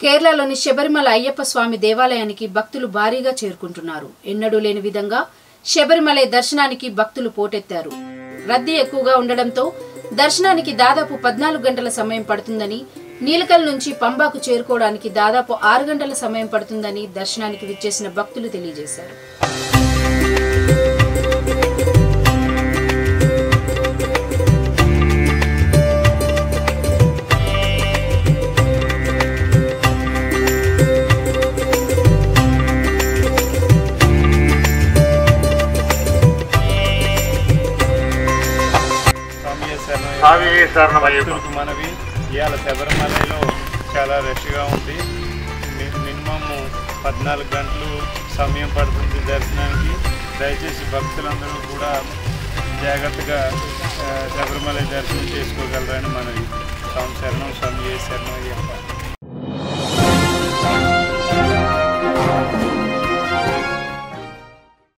కేరళలోని శబరిమల అయ్యప్ప స్వామి దేవాలయానికి భక్తులు భారీగా చేరుకుంటున్నారు. ఎన్నడూ లేని విధంగా శబరిమల దర్శనానికి భక్తులు పోటెత్తారు. రద్దీ ఎక్కువగా ఉండడంతో దర్శనానికి దాదాపు 14 గంటల సమయం పడుతుందని, నీలకల్ నుంచి పంబాకు చేరుకోవడానికి దాదాపు 6 గంటల సమయం పడుతుందని దర్శనానికి విచ్చేసిన భక్తులు తెలియజేశారు. భక్తులకు మనవి, ఇవాళ శబరిమలలో చాలా రష్గా ఉంది. మినిమం 14 గంటలు సమయం పడుతుంది దర్శనానికి. దయచేసి భక్తులందరూ కూడా జాగ్రత్తగా శబరిమల దర్శనం చేసుకోగలరని మనవి. స్వామి శరణం, స్వామి శరణం అయ్యప్ప.